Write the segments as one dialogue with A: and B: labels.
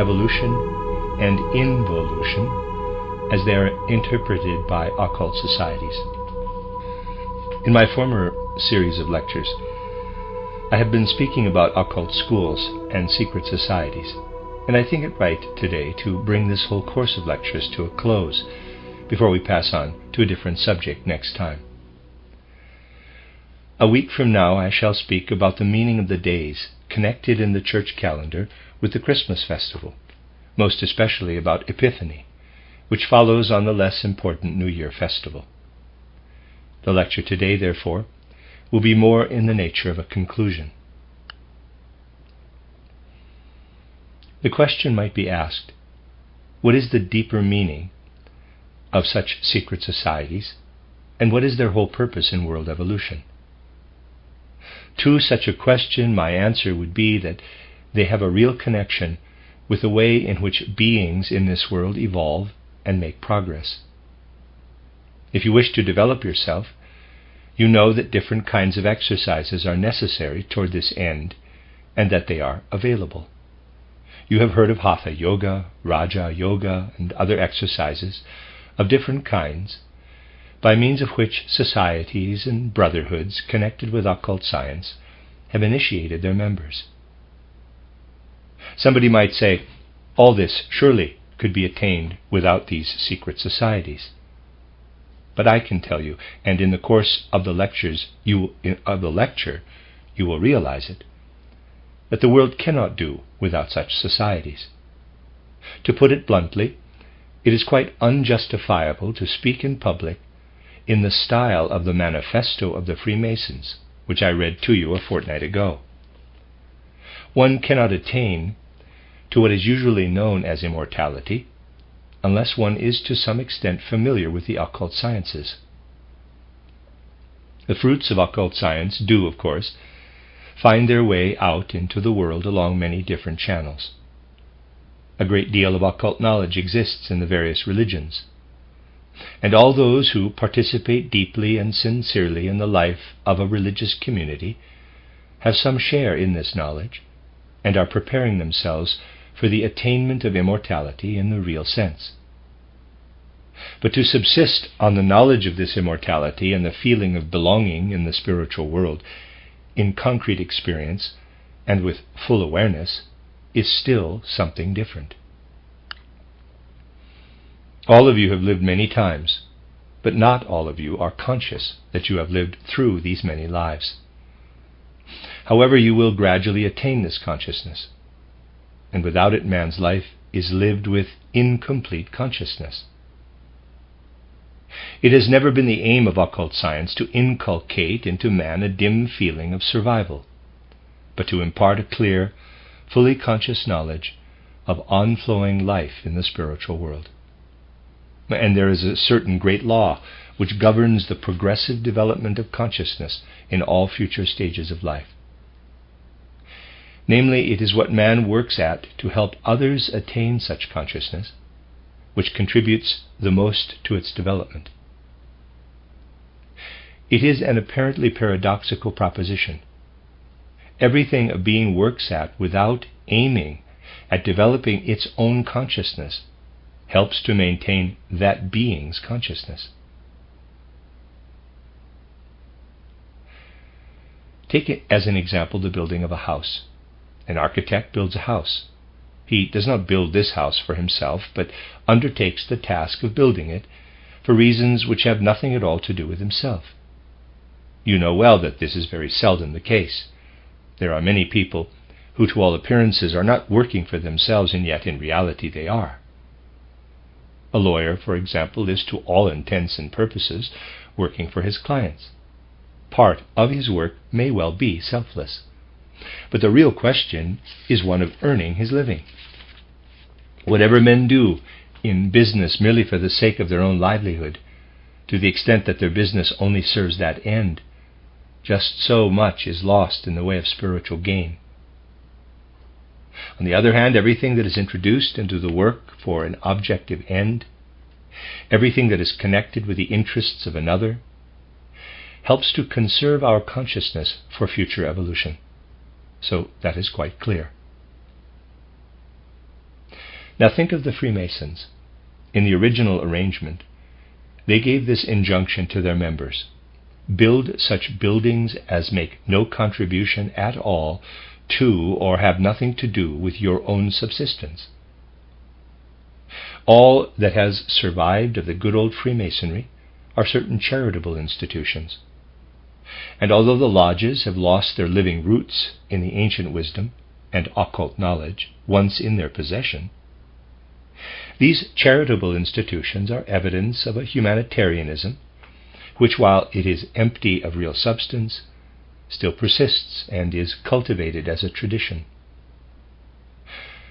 A: evolution and involution as they are interpreted by occult societies. In my former series of lectures, I have been speaking about occult schools and secret societies, and I think it right today to bring this whole course of lectures to a close before we pass on to a different subject next time. A week from now I shall speak about the meaning of the days connected in the church calendar with the Christmas festival, most especially about Epiphany, which follows on the less important New Year festival. The lecture today, therefore, will be more in the nature of a conclusion. The question might be asked, what is the deeper meaning of such secret societies, and what is their whole purpose in world evolution? To such a question, my answer would be that they have a real connection with the way in which beings in this world evolve and make progress. If you wish to develop yourself, you know that different kinds of exercises are necessary toward this end, and that they are available. You have heard of Hatha Yoga, Raja Yoga, and other exercises of different kinds, by means of which societies and brotherhoods connected with occult science have initiated their members. Somebody might say, all this surely could be attained without these secret societies. But I can tell you, and in the course of the lecture you will realize it, that the world cannot do without such societies. To put it bluntly, it is quite unjustifiable to speak in public in the style of the Manifesto of the Freemasons, which I read to you a fortnight ago. One cannot attain to what is usually known as immortality unless one is to some extent familiar with the occult sciences. The fruits of occult science do, of course, find their way out into the world along many different channels. A great deal of occult knowledge exists in the various religions, and all those who participate deeply and sincerely in the life of a religious community have some share in this knowledge and are preparing themselves for the attainment of immortality in the real sense. But to subsist on the knowledge of this immortality and the feeling of belonging in the spiritual world in concrete experience and with full awareness is still something different. All of you have lived many times, but not all of you are conscious that you have lived through these many lives. However, you will gradually attain this consciousness, and without it man's life is lived with incomplete consciousness. It has never been the aim of occult science to inculcate into man a dim feeling of survival, but to impart a clear, fully conscious knowledge of onflowing life in the spiritual world. And there is a certain great law which governs the progressive development of consciousness in all future stages of life. Namely, it is what man works at to help others attain such consciousness, which contributes the most to its development. It is an apparently paradoxical proposition. Everything a being works at without aiming at developing its own consciousness helps to maintain that being's consciousness. Take it as an example the building of a house. An architect builds a house. He does not build this house for himself, but undertakes the task of building it for reasons which have nothing at all to do with himself. You know well that this is very seldom the case. There are many people who to all appearances are not working for themselves, and yet in reality they are. A lawyer, for example, is to all intents and purposes working for his clients. Part of his work may well be selfless, but the real question is one of earning his living. Whatever men do in business merely for the sake of their own livelihood, to the extent that their business only serves that end, just so much is lost in the way of spiritual gain. On the other hand, everything that is introduced into the work for an objective end, everything that is connected with the interests of another, helps to conserve our consciousness for future evolution. So that is quite clear. Now think of the Freemasons. In the original arrangement, they gave this injunction to their members: build such buildings as make no contribution at all to or have nothing to do with your own subsistence. All that has survived of the good old Freemasonry are certain charitable institutions. And although the lodges have lost their living roots in the ancient wisdom and occult knowledge once in their possession, these charitable institutions are evidence of a humanitarianism which, while it is empty of real substance, still persists and is cultivated as a tradition.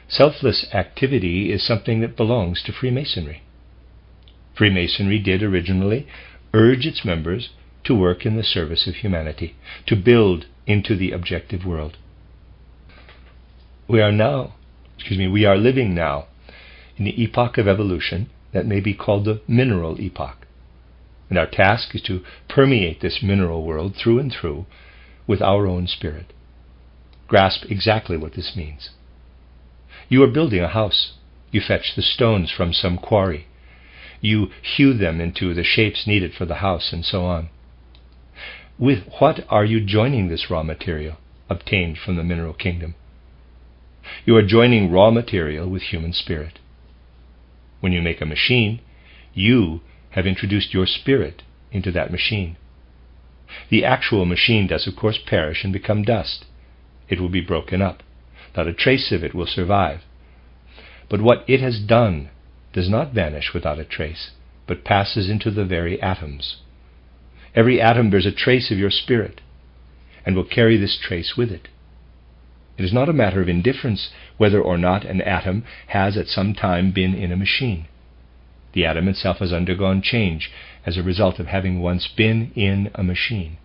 A: Selfless activity is something that belongs to Freemasonry. Freemasonry did originally urge its members to work in the service of humanity, to build into the objective world. We are living now in the epoch of evolution that may be called the mineral epoch. And our task is to permeate this mineral world through and through with our own spirit. Grasp exactly what this means. You are building a house. You fetch the stones from some quarry. You hew them into the shapes needed for the house, and so on. With what are you joining this raw material obtained from the mineral kingdom? You are joining raw material with human spirit. When you make a machine, you have introduced your spirit into that machine. The actual machine does, of course, perish and become dust. It will be broken up. Not a trace of it will survive. But what it has done does not vanish without a trace, but passes into the very atoms. Every atom bears a trace of your spirit, and will carry this trace with it. It is not a matter of indifference whether or not an atom has at some time been in a machine. The atom itself has undergone change as a result of having once been in a machine.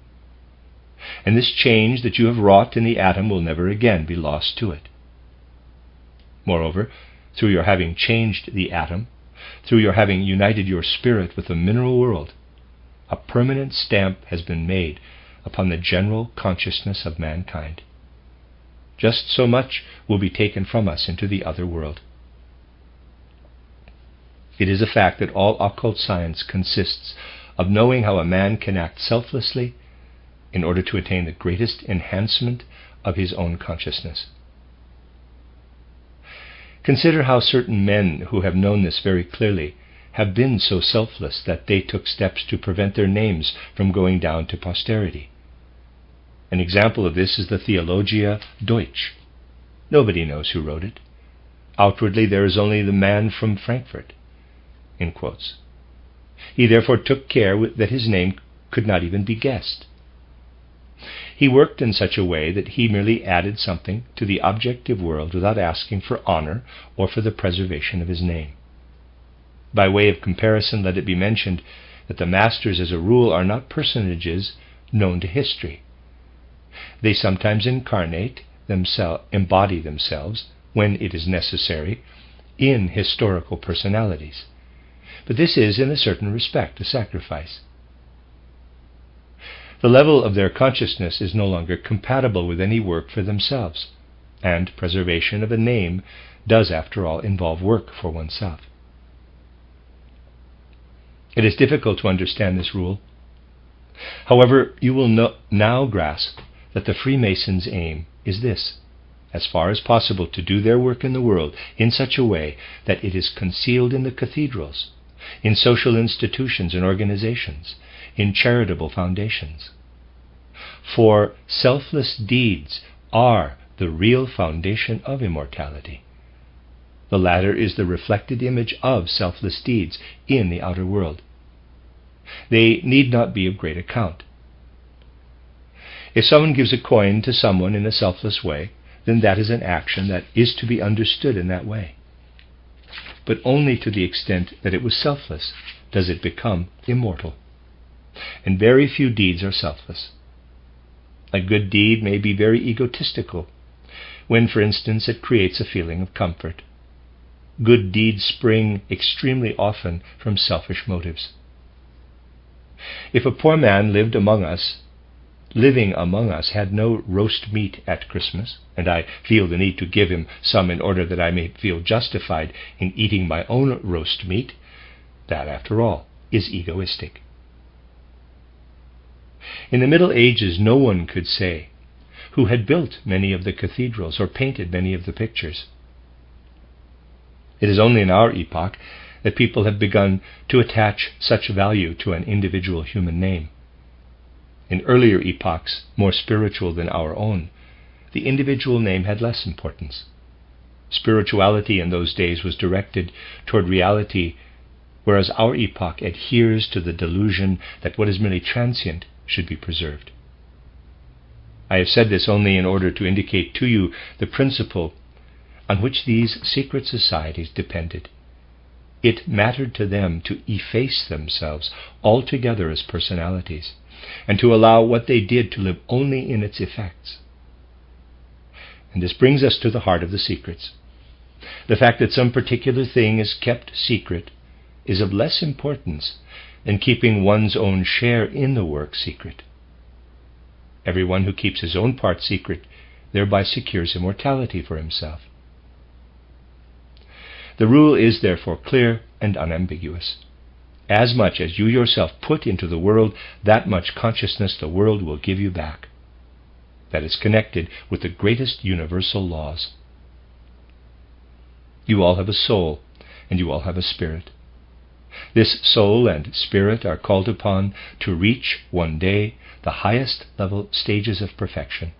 A: And this change that you have wrought in the atom will never again be lost to it. Moreover, through your having changed the atom, through your having united your spirit with the mineral world, a permanent stamp has been made upon the general consciousness of mankind. Just so much will be taken from us into the other world. It is a fact that all occult science consists of knowing how a man can act selflessly in order to attain the greatest enhancement of his own consciousness. Consider how certain men who have known this very clearly have been so selfless that they took steps to prevent their names from going down to posterity. An example of this is the Theologia Deutsch. Nobody knows who wrote it. Outwardly there is only the man from Frankfurt, in quotes. He therefore took care that his name could not even be guessed. He worked in such a way that he merely added something to the objective world without asking for honor or for the preservation of his name. By way of comparison, let it be mentioned that the masters as a rule are not personages known to history. They sometimes embody themselves, when it is necessary, in historical personalities. But this is, in a certain respect, a sacrifice. The level of their consciousness is no longer compatible with any work for themselves, and preservation of a name does, after all, involve work for oneself. It is difficult to understand this rule. However, you will now grasp that the Freemasons' aim is this: as far as possible to do their work in the world in such a way that it is concealed in the cathedrals, in social institutions and organizations, in charitable foundations. For selfless deeds are the real foundation of immortality. The latter is the reflected image of selfless deeds in the outer world. They need not be of great account. If someone gives a coin to someone in a selfless way, then that is an action that is to be understood in that way. But only to the extent that it was selfless does it become immortal. And very few deeds are selfless. A good deed may be very egotistical, when, for instance, it creates a feeling of comfort. Good deeds spring extremely often from selfish motives. If a poor man lived among us living among us had no roast meat at Christmas, and I feel the need to give him some in order that I may feel justified in eating my own roast meat, that, after all, is egoistic. In the Middle Ages, no one could say who had built many of the cathedrals or painted many of the pictures. It is only in our epoch that people have begun to attach such value to an individual human name. In earlier epochs, more spiritual than our own, the individual name had less importance. Spirituality in those days was directed toward reality, whereas our epoch adheres to the delusion that what is merely transient should be preserved. I have said this only in order to indicate to you the principle on which these secret societies depended. It mattered to them to efface themselves altogether as personalities, and to allow what they did to live only in its effects. And this brings us to the heart of the secrets. The fact that some particular thing is kept secret is of less importance than keeping one's own share in the work secret. Everyone who keeps his own part secret thereby secures immortality for himself. The rule is therefore clear and unambiguous. As much as you yourself put into the world, that much consciousness the world will give you back. That is connected with the greatest universal laws. You all have a soul, and you all have a spirit. This soul and spirit are called upon to reach one day the highest level stages of perfection.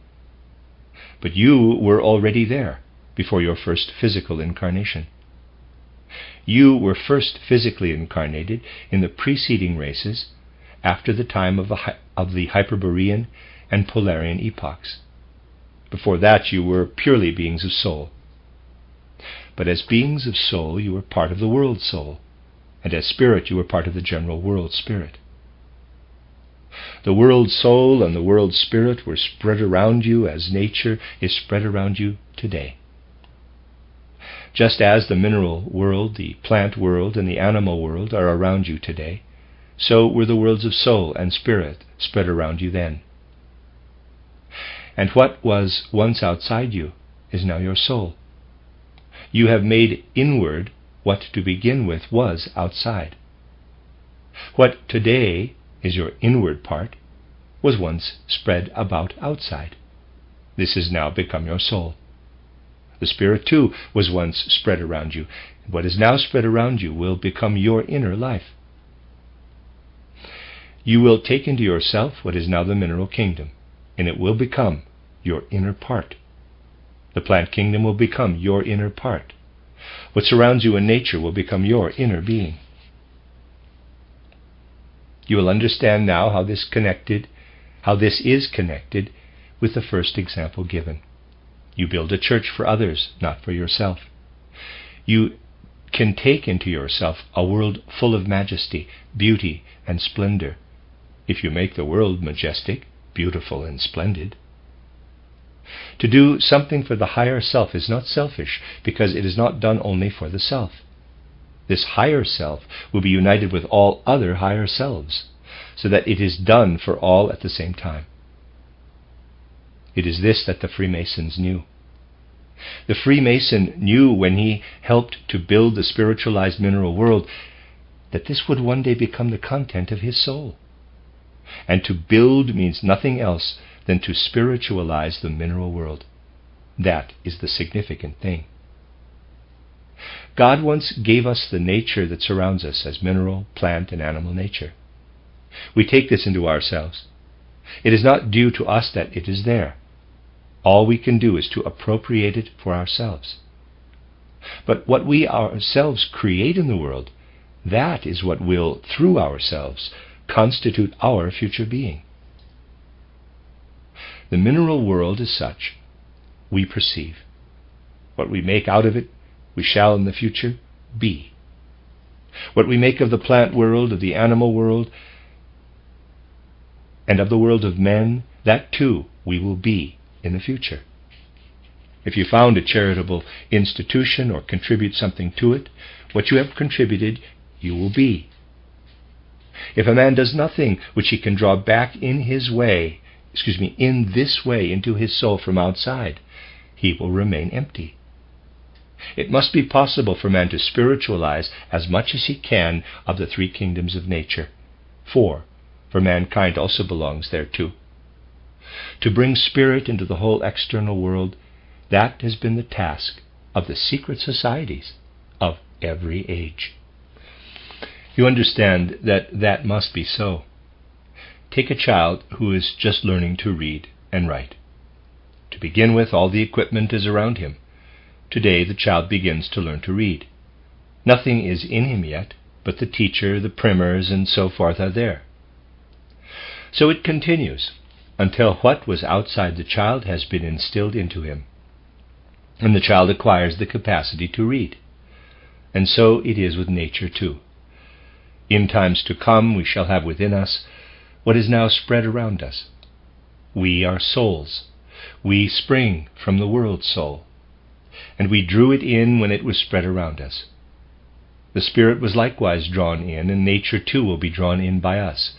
A: But you were already there before your first physical incarnation. You were first physically incarnated in the preceding races after the time of the Hyperborean and Polarian epochs. Before that you were purely beings of soul. But as beings of soul you were part of the world soul, and as spirit you were part of the general world spirit. The world soul and the world spirit were spread around you as nature is spread around you today. Just as the mineral world, the plant world, and the animal world are around you today, so were the worlds of soul and spirit spread around you then. And what was once outside you is now your soul. You have made inward what to begin with was outside. What today is your inward part was once spread about outside. This has now become your soul. The spirit too was once spread around you. What is now spread around you will become your inner life. You will take into yourself what is now the mineral kingdom, and it will become your inner part. The plant kingdom will become your inner part. What surrounds you in nature will become your inner being. You will understand now how this is connected with the first example given. You build a church for others, not for yourself. You can take into yourself a world full of majesty, beauty, and splendor, if you make the world majestic, beautiful, and splendid. To do something for the higher self is not selfish, because it is not done only for the self. This higher self will be united with all other higher selves, so that it is done for all at the same time. It is this that the Freemasons knew. The Freemason knew when he helped to build the spiritualized mineral world that this would one day become the content of his soul. And to build means nothing else than to spiritualize the mineral world. That is the significant thing. God once gave us the nature that surrounds us as mineral, plant, and animal nature. We take this into ourselves. It is not due to us that it is there. All we can do is to appropriate it for ourselves. But what we ourselves create in the world, that is what will, through ourselves, constitute our future being. The mineral world is such we perceive. What we make out of it, we shall in the future be. What we make of the plant world, of the animal world, and of the world of men, that too we will be in the future. If you found a charitable institution or contribute something to it, what you have contributed you will be. If a man does nothing which he can draw back in his way, in this way into his soul from outside, he will remain empty. It must be possible for man to spiritualize as much as he can of the three kingdoms of nature. For mankind also belongs thereto. To bring spirit into the whole external world, that has been the task of the secret societies of every age. You understand that must be so. Take a child who is just learning to read and write. To begin with, all the equipment is around him. Today the child begins to learn to read. Nothing is in him yet, but the teacher, the primers, and so forth are there. So it continues until what was outside the child has been instilled into him, and the child acquires the capacity to read. And so it is with nature too. In times to come we shall have within us what is now spread around us. We are souls. We spring from the world soul, and we drew it in when it was spread around us. The Spirit was likewise drawn in, and nature too will be drawn in by us,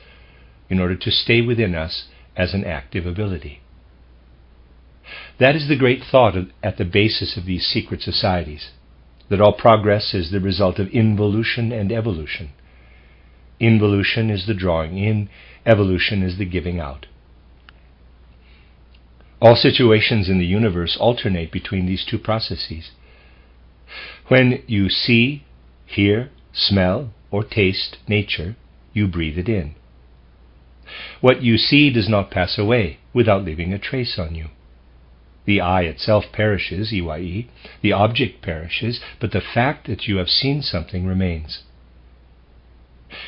A: in order to stay within us as an active ability. That is the great thought at the basis of these secret societies, that all progress is the result of involution and evolution. Involution is the drawing in, evolution is the giving out. All situations in the universe alternate between these two processes. When you see, hear, smell, or taste nature, you breathe it in. What you see does not pass away without leaving a trace on you. The eye itself perishes, EYE, the object perishes, but the fact that you have seen something remains.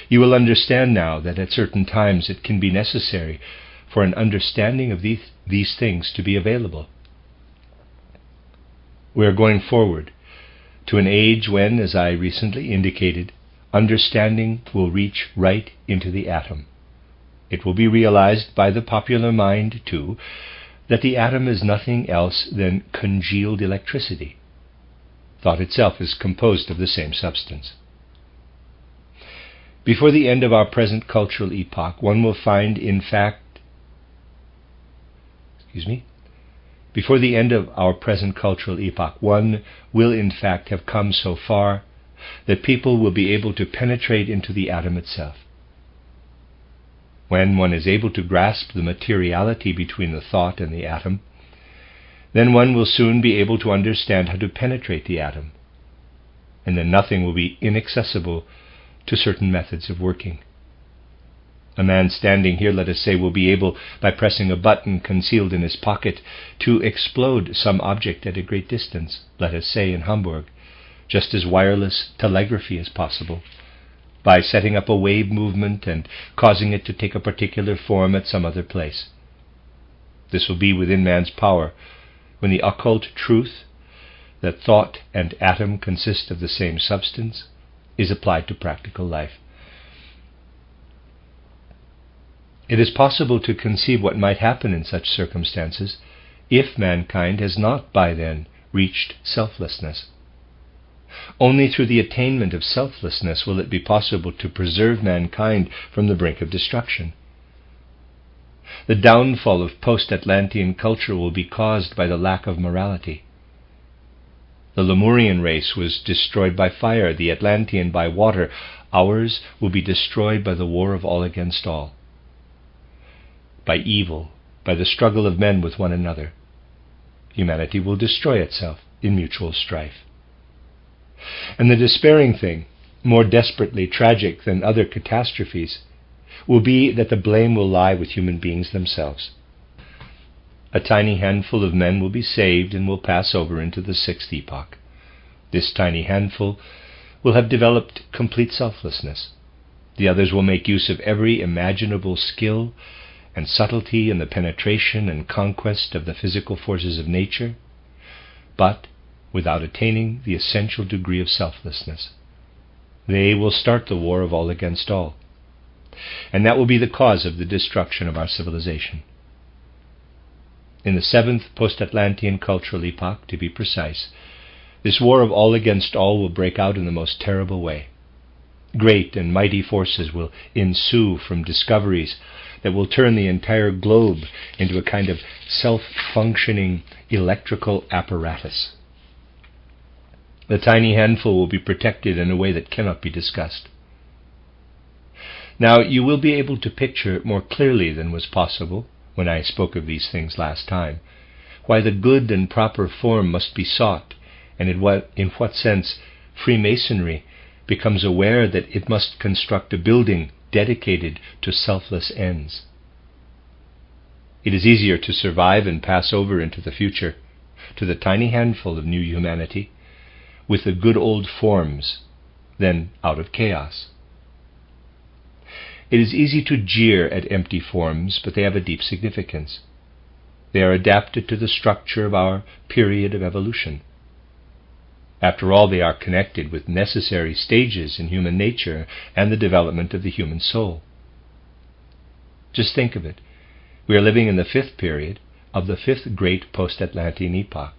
A: You will understand now that at certain times it can be necessary for an understanding of these things to be available. We are going forward to an age when, as I recently indicated, understanding will reach right into the atom. It will be realized by the popular mind, too, that the atom is nothing else than congealed electricity. Thought itself is composed of the same substance. Before the end of our present cultural epoch, one will find, Before the end of our present cultural epoch, one will in fact have come so far that people will be able to penetrate into the atom itself. When one is able to grasp the materiality between the thought and the atom, then one will soon be able to understand how to penetrate the atom, and then nothing will be inaccessible to certain methods of working. A man standing here, let us say, will be able, by pressing a button concealed in his pocket, to explode some object at a great distance, let us say in Hamburg, just as wireless telegraphy is possible, by setting up a wave movement and causing it to take a particular form at some other place. This will be within man's power when the occult truth, that thought and atom consist of the same substance, is applied to practical life. It is possible to conceive what might happen in such circumstances if mankind has not by then reached selflessness. Only through the attainment of selflessness will it be possible to preserve mankind from the brink of destruction. The downfall of post-Atlantean culture will be caused by the lack of morality. The Lemurian race was destroyed by fire, the Atlantean by water. Ours will be destroyed by the war of all against all, by evil, by the struggle of men with one another. Humanity will destroy itself in mutual strife. And the despairing thing, more desperately tragic than other catastrophes, will be that the blame will lie with human beings themselves. A tiny handful of men will be saved and will pass over into the sixth epoch. This tiny handful will have developed complete selflessness. The others will make use of every imaginable skill and subtlety in the penetration and conquest of the physical forces of nature, but without attaining the essential degree of selflessness. They will start the war of all against all, and that will be the cause of the destruction of our civilization. In the seventh post-Atlantean cultural epoch, to be precise, this war of all against all will break out in the most terrible way. Great and mighty forces will ensue from discoveries that will turn the entire globe into a kind of self-functioning electrical apparatus. The tiny handful will be protected in a way that cannot be discussed. Now, you will be able to picture more clearly than was possible when I spoke of these things last time, why the good and proper form must be sought, and in what sense Freemasonry becomes aware that it must construct a building dedicated to selfless ends. It is easier to survive and pass over into the future, to the tiny handful of new humanity, with the good old forms, than out of chaos. It is easy to jeer at empty forms, but they have a deep significance. They are adapted to the structure of our period of evolution. After all, they are connected with necessary stages in human nature and the development of the human soul. Just think of it. We are living in the fifth period of the fifth great post-Atlantean epoch.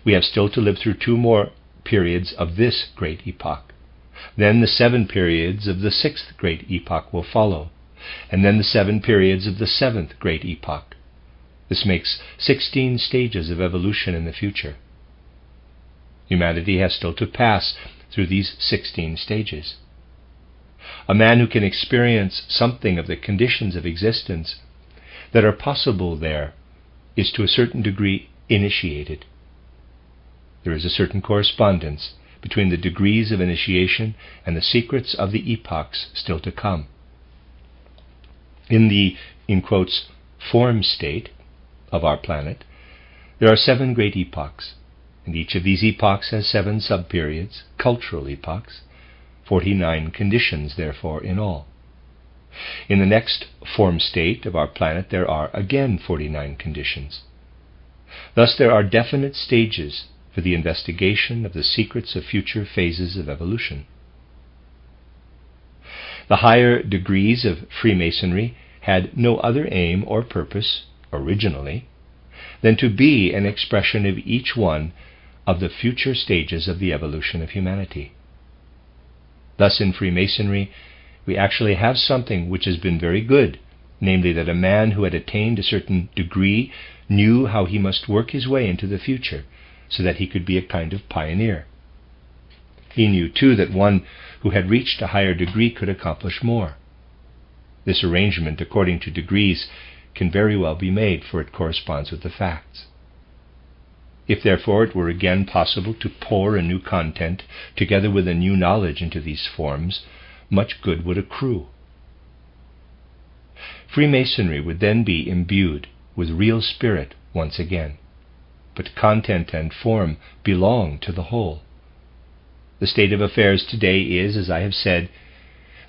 A: We have still to live through 2 more periods of this great epoch. Then the 7 periods of the sixth great epoch will follow, and then the 7 periods of the seventh great epoch. This makes 16 stages of evolution in the future. Humanity has still to pass through these 16 stages. A man who can experience something of the conditions of existence that are possible there is to a certain degree initiated. There is a certain correspondence between the degrees of initiation and the secrets of the epochs still to come. In the, in quotes, form state of our planet, there are 7 great epochs, and each of these epochs has 7 sub-periods, cultural epochs, 49 conditions, therefore, in all. In the next form state of our planet there are again 49 conditions. Thus there are definite stages for the investigation of the secrets of future phases of evolution. The higher degrees of Freemasonry had no other aim or purpose, originally, than to be an expression of each one of the future stages of the evolution of humanity. Thus in Freemasonry, we actually have something which has been very good, namely that a man who had attained a certain degree knew how he must work his way into the future, so that he could be a kind of pioneer. He knew, too, that one who had reached a higher degree could accomplish more. This arrangement, according to degrees, can very well be made, for it corresponds with the facts. If, therefore, it were again possible to pour a new content, together with a new knowledge, into these forms, much good would accrue. Freemasonry would then be imbued with real spirit once again. But content and form belong to the whole. The state of affairs today is, as I have said,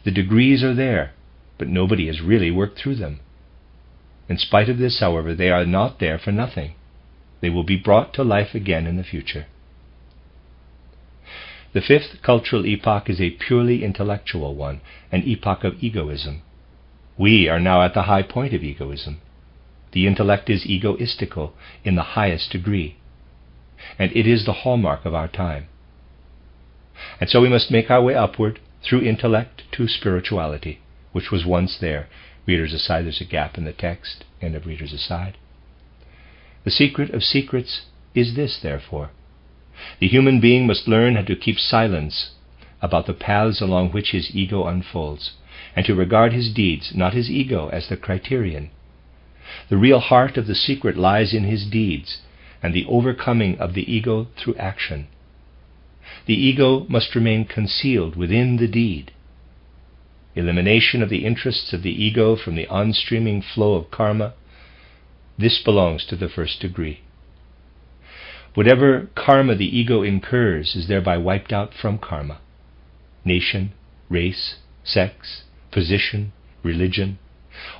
A: the degrees are there, but nobody has really worked through them. In spite of this, however, they are not there for nothing. They will be brought to life again in the future. The fifth cultural epoch is a purely intellectual one, an epoch of egoism. We are now at the high point of egoism. The intellect is egoistical in the highest degree, and it is the hallmark of our time. And so we must make our way upward through intellect to spirituality, which was once there. Readers aside, there's a gap in the text, end of readers aside. The secret of secrets is this, therefore. The human being must learn how to keep silence about the paths along which his ego unfolds, and to regard his deeds, not his ego, as the criterion. The real heart of the secret lies in his deeds, and the overcoming of the ego through action. The ego must remain concealed within the deed. Elimination of the interests of the ego from the on-streaming flow of karma, this belongs to the first degree. Whatever karma the ego incurs is thereby wiped out from karma. Nation, race, sex, position, religion,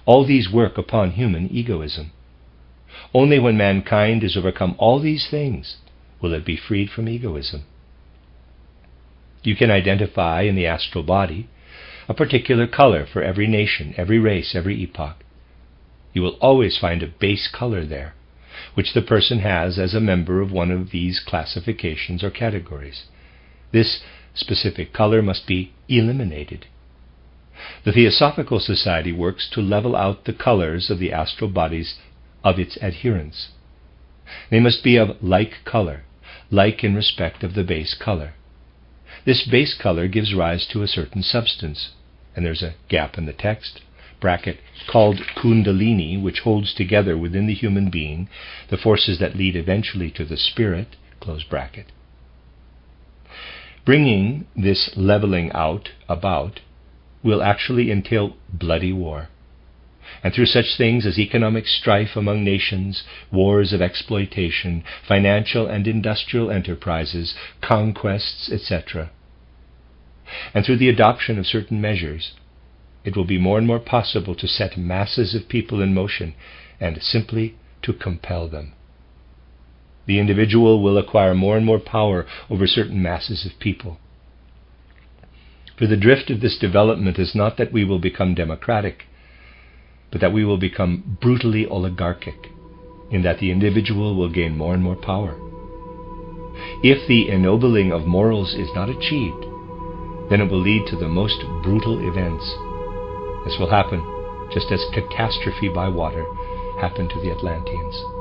A: all these work upon human egoism. Only when mankind has overcome all these things will it be freed from egoism. You can identify in the astral body a particular color for every nation, every race, every epoch. You will always find a base color there, which the person has as a member of one of these classifications or categories. This specific color must be eliminated. The Theosophical Society works to level out the colors of the astral bodies of its adherents. They must be of like color, like in respect of the base color. This base color gives rise to a certain substance, and there's a gap in the text, bracket, called Kundalini, which holds together within the human being the forces that lead eventually to the spirit, close bracket. Bringing this leveling out about will actually entail bloody war. And through such things as economic strife among nations, wars of exploitation, financial and industrial enterprises, conquests, etc., and through the adoption of certain measures, it will be more and more possible to set masses of people in motion and simply to compel them. The individual will acquire more and more power over certain masses of people. For the drift of this development is not that we will become democratic, but that we will become brutally oligarchic, in that the individual will gain more and more power. If the ennobling of morals is not achieved, then it will lead to the most brutal events. This will happen just as catastrophe by water happened to the Atlanteans.